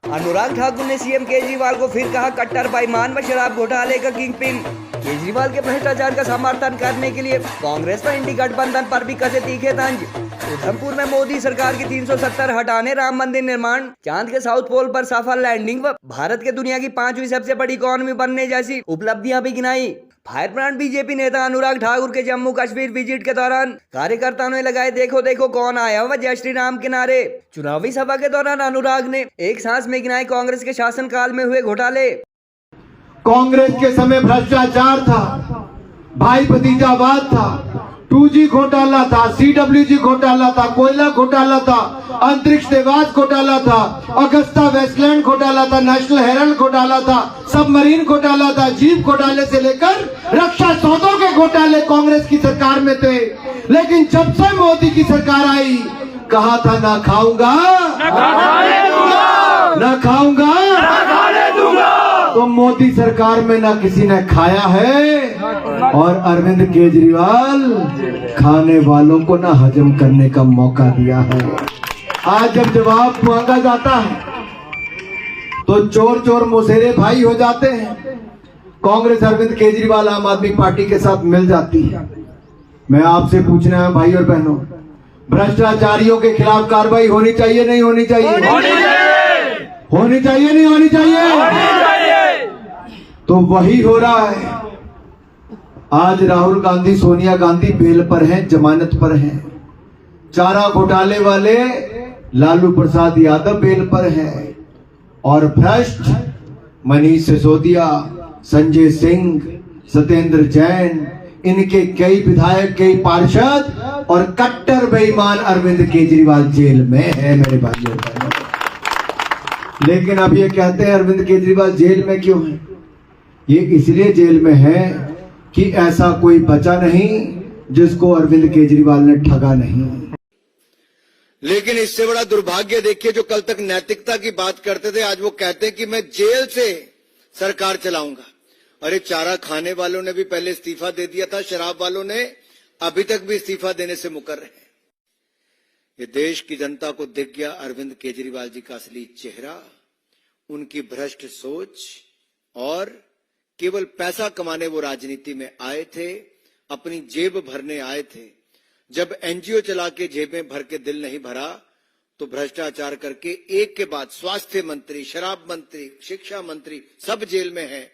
अनुराग ठाकुर ने सीएम केजरीवाल को फिर कहा कट्टर बेईमान व शराब घोटाले का किंग पिन। केजरीवाल के भ्रष्टाचार का समर्थन करने के लिए कांग्रेस व इंडी गठबंधन पर भी कसे तीखे तंज। उधमपुर में मोदी सरकार की 370 हटाने, राम मंदिर निर्माण, चांद के साउथ पोल पर सफल लैंडिंग व भारत के दुनिया की 5वीं सबसे बड़ी इकोनॉमी बनने जैसी उपलब्धियां भी गिनाई। फायर ब्रांड बीजेपी नेता अनुराग ठाकुर के जम्मू कश्मीर विजिट के दौरान कार्यकर्ताओं ने लगाए देखो देखो कौन आया व जय श्री राम के नारे। चुनावी सभा के दौरान अनुराग ने एक सांस में गिनाए कांग्रेस के शासनकाल में हुए घोटाले। कांग्रेस के समय भ्रष्टाचार था, भाई भतीजावाद था, 2G घोटाला था, CWG घोटाला था, कोयला घोटाला था, अंतरिक्ष निवास घोटाला था, अगस्ता वेस्टलैंड घोटाला था, नेशनल हेराल्ड घोटाला था, सबमरीन घोटाला था, जीप घोटाले से लेकर रक्षा सौदों के घोटाले कांग्रेस की सरकार में थे। लेकिन जब से मोदी की सरकार आई, कहा था ना खाऊंगा ना खाऊंगा तो मोदी सरकार में ना किसी ने खाया है और अरविंद केजरीवाल खाने वालों को ना हजम करने का मौका दिया है। आज जब जवाब मांगा जाता है तो चोर चोर मुसेरे भाई हो जाते हैं। कांग्रेस अरविंद केजरीवाल आम आदमी पार्टी के साथ मिल जाती है। मैं आपसे पूछना है भाई और बहनों, भ्रष्टाचारियों के खिलाफ कार्रवाई होनी चाहिए नहीं होनी चाहिए? होनी चाहिए नहीं होनी चाहिए? तो वही हो रहा है। आज राहुल गांधी, सोनिया गांधी बेल पर हैं, जमानत पर हैं। चारा घोटाले वाले लालू प्रसाद यादव बेल पर हैं और भ्रष्ट मनीष सिसोदिया, संजय सिंह, सत्येंद्र जैन, इनके कई विधायक, कई पार्षद और कट्टर बेईमान अरविंद केजरीवाल जेल में है मेरे भाइयों। लेकिन अब ये कहते हैं अरविंद केजरीवाल जेल में क्यों है? ये इसलिए जेल में है कि ऐसा कोई बचा नहीं जिसको अरविंद केजरीवाल ने ठगा नहीं। लेकिन इससे बड़ा दुर्भाग्य देखिए, जो कल तक नैतिकता की बात करते थे, आज वो कहते हैं कि मैं जेल से सरकार चलाऊंगा। अरे चारा खाने वालों ने भी पहले इस्तीफा दे दिया था, शराब वालों ने अभी तक भी इस्तीफा देने से मुकर रहे हैं। ये देश की जनता को दिख गया अरविंद केजरीवाल जी का असली चेहरा, उनकी भ्रष्ट सोच, और केवल पैसा कमाने वो राजनीति में आए थे, अपनी जेब भरने आए थे। जब एनजीओ चला के जेबें भर के दिल नहीं भरा तो भ्रष्टाचार करके एक के बाद स्वास्थ्य मंत्री, शराब मंत्री, शिक्षा मंत्री सब जेल में हैं।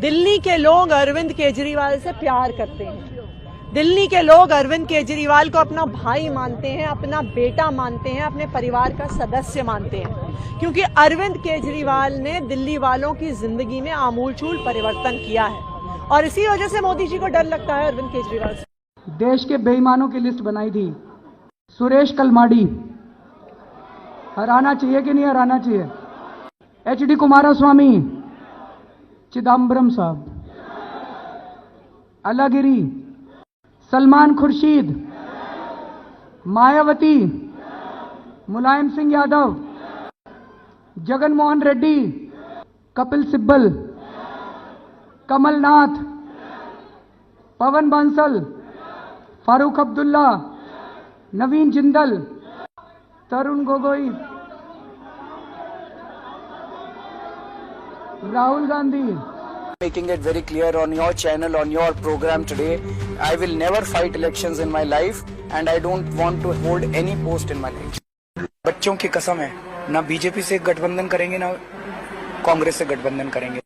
दिल्ली के लोग अरविंद केजरीवाल से प्यार करते हैं। दिल्ली के लोग अरविंद केजरीवाल को अपना भाई मानते हैं, अपना बेटा मानते हैं, अपने परिवार का सदस्य मानते हैं, क्योंकि अरविंद केजरीवाल ने दिल्ली वालों की जिंदगी में आमूलचूल परिवर्तन किया है और इसी वजह से मोदी जी को डर लगता है अरविंद केजरीवाल से। देश के बेईमानों की लिस्ट बनाई थी। सुरेश कलमाडी हराना चाहिए कि नहीं हराना चाहिए? HD कुमारस्वामी, चिदम्बरम साहब, अलागिरी, सलमान खुर्शीद, मायावती, मुलायम सिंह यादव, जगन मोहन रेड्डी, कपिल सिब्बल, कमलनाथ, पवन बांसल, फारूक अब्दुल्ला, नवीन Jindal, Tarun Gogoi, Rahul Gandhi. Making it very clear on your channel, on your program today, I will never fight elections in my life and I don't want to hold any post in my life. बच्चों की कसम है, ना BJP से गठबंधन करेंगे ना कांग्रेस से गठबंधन करेंगे।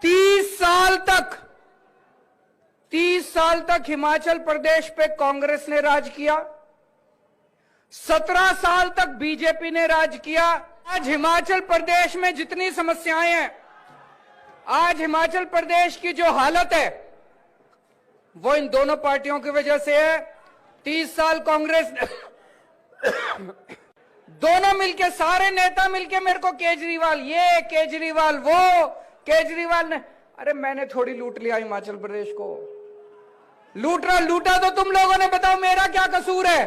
30 साल तक हिमाचल प्रदेश पे कांग्रेस ने राज किया, 17 साल तक बीजेपी ने राज किया। आज हिमाचल प्रदेश में जितनी समस्याएं हैं, आज हिमाचल प्रदेश की जो हालत है, वो इन दोनों पार्टियों की वजह से है। 30 साल कांग्रेस दोनों मिलके, सारे नेता मिलके मेरे को केजरीवाल ये, केजरीवाल वो, केजरीवाल ने, अरे मैंने थोड़ी लूट लिया हिमाचल प्रदेश को। लूटा तो तुम लोगों ने, बताओ मेरा क्या कसूर है?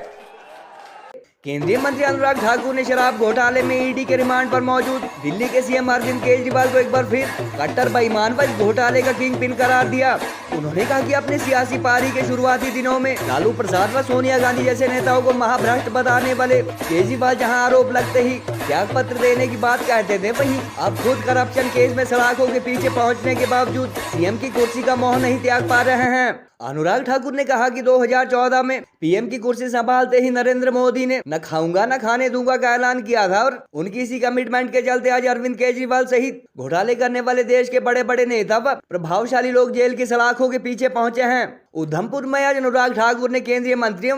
केंद्रीय मंत्री अनुराग ठाकुर ने शराब घोटाले में ईडी के रिमांड पर मौजूद दिल्ली के सीएम अरविंद केजरीवाल को एक बार फिर कट्टर बेईमान व घोटाले का किंग पिन करार दिया। उन्होंने कहा कि अपने सियासी पारी के शुरुआती दिनों में लालू प्रसाद व सोनिया गांधी जैसे नेताओं को महाभ्रष्ट बताने वाले केजरीवाल जहां आरोप लगते ही त्याग पत्र देने की बात कहते थे, वहीं अब खुद करप्शन केस में सलाखों के पीछे पहुंचने के बावजूद सीएम की कुर्सी का मोह नहीं त्याग पा रहे हैं। अनुराग ठाकुर ने कहा कि 2014 में पीएम की कुर्सी संभालते ही नरेंद्र मोदी ने न खाऊंगा न खाने दूंगा का ऐलान किया था और उनकी इसी कमिटमेंट के चलते आज अरविंद केजरीवाल सहित घोटाले करने वाले देश के बड़े बड़े नेता व प्रभावशाली लोग जेल की सलाखों के पीछे पहुंचे हैं। उधमपुर में आज अनुराग ठाकुर ने केंद्रीय मंत्रियों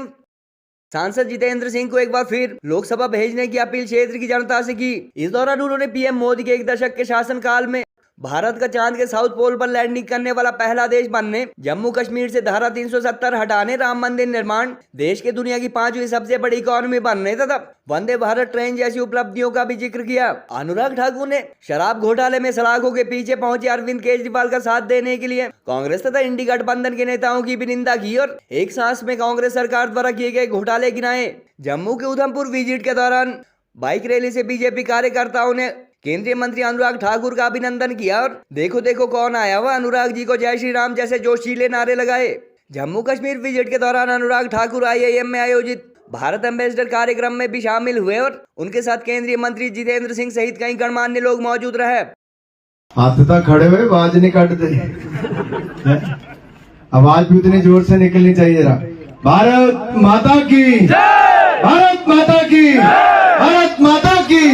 सांसद जितेंद्र सिंह को एक बार फिर लोकसभा भेजने की अपील क्षेत्र की जनता से की। इस दौरान उन्होंने पीएम मोदी के 1 दशक के शासनकाल में भारत का चांद के साउथ पोल पर लैंडिंग करने वाला पहला देश बनने, जम्मू कश्मीर से धारा 370 हटाने, राम मंदिर निर्माण, देश के दुनिया की 5वीं सबसे बड़ी इकोनॉमी बनने तथा वंदे भारत ट्रेन जैसी उपलब्धियों का भी जिक्र किया। अनुराग ठाकुर ने शराब घोटाले में सलाखों के पीछे पहुंचे अरविंद केजरीवाल का साथ देने के लिए कांग्रेस तथा इंडी गठबंधन के नेताओं की भी निंदा की और एक सांस में कांग्रेस सरकार द्वारा किए गए घोटाले गिनाए। जम्मू के उधमपुर विजिट के दौरान बाइक रैली से बीजेपी कार्यकर्ताओं ने केंद्रीय मंत्री अनुराग ठाकुर का अभिनंदन किया और देखो देखो कौन आया हुआ अनुराग जी को जय श्री राम जैसे जोशीले नारे लगाए। जम्मू कश्मीर विजिट के दौरान अनुराग ठाकुर IIM में आयोजित भारत एम्बेसडर कार्यक्रम में भी शामिल हुए और उनके साथ केंद्रीय मंत्री जितेंद्र सिंह सहित कई गणमान्य लोग मौजूद रहे। हाथ तक खड़े हुए आवाज नहीं काटते, आवाज भी उतनी जोर से निकलनी चाहिए। जरा भारत माता की, भारत माता की, भारत माता की,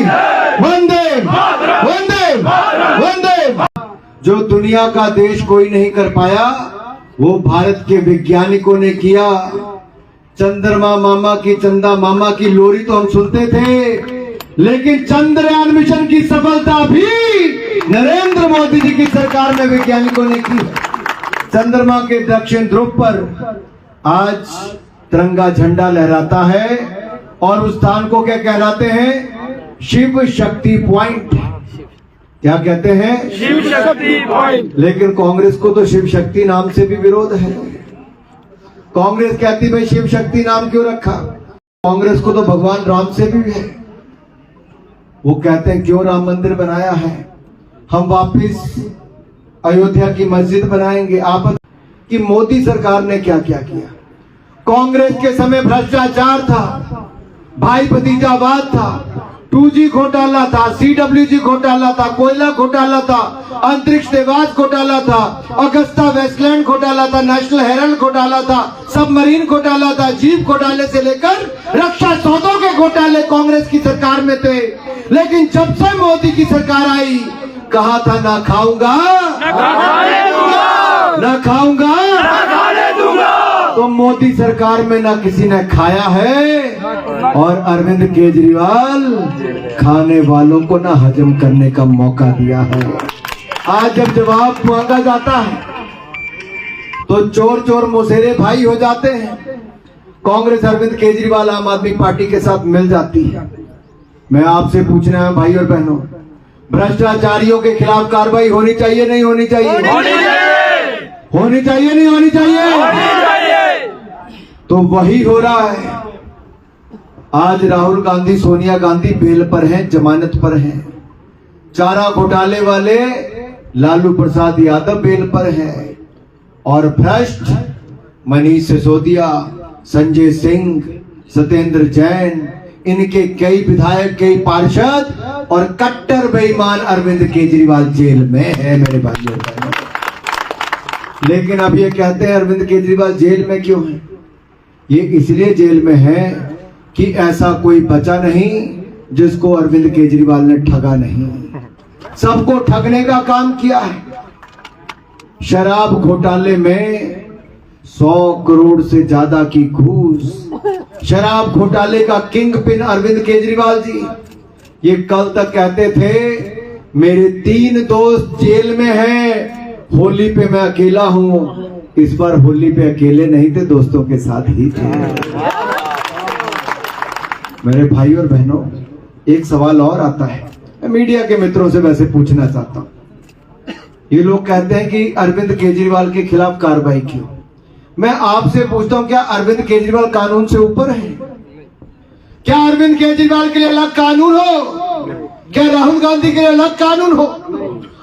वंदे वंदे वंदे। जो दुनिया का देश कोई नहीं कर पाया वो भारत के वैज्ञानिकों ने किया। चंद्रमा मामा की, चंदा मामा की लोरी तो हम सुनते थे, लेकिन चंद्रयान मिशन की सफलता भी नरेंद्र मोदी जी की सरकार में वैज्ञानिकों ने की। चंद्रमा के दक्षिण ध्रुव पर आज तिरंगा झंडा लहराता है और उस स्थान को क्या कहलाते हैं? शिव शक्ति पॉइंट। क्या कहते हैं? शिव शक्ति पॉइंट। लेकिन कांग्रेस को तो शिव शक्ति नाम से भी विरोध है। कांग्रेस कहती भाई शिव शक्ति नाम क्यों रखा? कांग्रेस को तो भगवान राम से भी है। वो कहते हैं क्यों राम मंदिर बनाया है, हम वापिस अयोध्या की मस्जिद बनाएंगे। आप कि मोदी सरकार ने क्या क्या किया? कांग्रेस के समय भ्रष्टाचार था, भाई भतीजावाद था, 2G घोटाला था, CWG घोटाला था, कोयला घोटाला था, अंतरिक्ष निवास घोटाला था, अगस्ता वेस्टलैंड घोटाला था, नेशनल हेराल्ड घोटाला था, सबमरीन घोटाला था, जीप घोटाले से लेकर रक्षा सौदों के घोटाले कांग्रेस की सरकार में थे। लेकिन जब से मोदी की सरकार आई, कहा था ना खाऊंगा ना खाने दूंगा, ना खाऊंगा ना खाने दूंगा। तो मोदी सरकार में ना किसी ने खाया है और अरविंद केजरीवाल खाने वालों को ना हजम करने का मौका दिया है। आज जब जवाब मांगा जाता है तो चोर चोर मुसेरे भाई हो जाते हैं। कांग्रेस अरविंद केजरीवाल आम आदमी पार्टी के साथ मिल जाती है। मैं आपसे पूछना है भाई और बहनों, भ्रष्टाचारियों के खिलाफ कार्रवाई होनी चाहिए नहीं होनी चाहिए? होनी चाहिए नहीं होनी चाहिए? तो वही हो रहा है। आज राहुल गांधी, सोनिया गांधी बेल पर हैं, जमानत पर हैं। चारा घोटाले वाले लालू प्रसाद यादव बेल पर हैं और भ्रष्ट मनीष सिसोदिया, संजय सिंह, सत्येंद्र जैन, इनके कई विधायक, कई पार्षद और कट्टर बेईमान अरविंद केजरीवाल जेल में है मेरे भाइयों। लेकिन अब ये कहते हैं अरविंद केजरीवाल जेल में क्यों है? ये इसलिए जेल में है कि ऐसा कोई बचा नहीं जिसको अरविंद केजरीवाल ने ठगा नहीं। सबको ठगने का काम किया है। शराब घोटाले में 100 करोड़ से ज्यादा की घूस, शराब घोटाले का किंग पिन अरविंद केजरीवाल जी। ये कल तक कहते थे मेरे 3 दोस्त जेल में हैं, होली पे मैं अकेला हूं। इस बार होली पे अकेले नहीं थे, दोस्तों के साथ ही थे। मेरे भाई और बहनों, एक सवाल और आता है, मैं मीडिया के मित्रों से वैसे पूछना चाहता हूं। ये लोग कहते हैं कि अरविंद केजरीवाल के खिलाफ कार्रवाई क्यों? मैं आपसे पूछता हूं, क्या अरविंद केजरीवाल कानून से ऊपर है? क्या अरविंद केजरीवाल के लिए अलग कानून हो? क्या राहुल गांधी के लिए अलग कानून हो?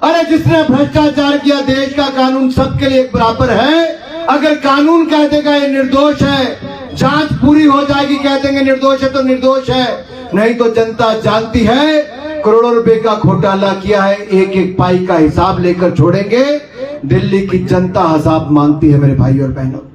अरे जिसने भ्रष्टाचार किया, देश का कानून सबके लिए एक बराबर है। अगर कानून कह देगा ये निर्दोष है, जांच पूरी हो जाएगी, कह देंगे निर्दोष है तो निर्दोष है, नहीं तो जनता जानती है करोड़ों रुपए का घोटाला किया है, एक एक पाई का हिसाब लेकर छोड़ेंगे। दिल्ली की जनता हिसाब मांगती है मेरे भाई और बहनों।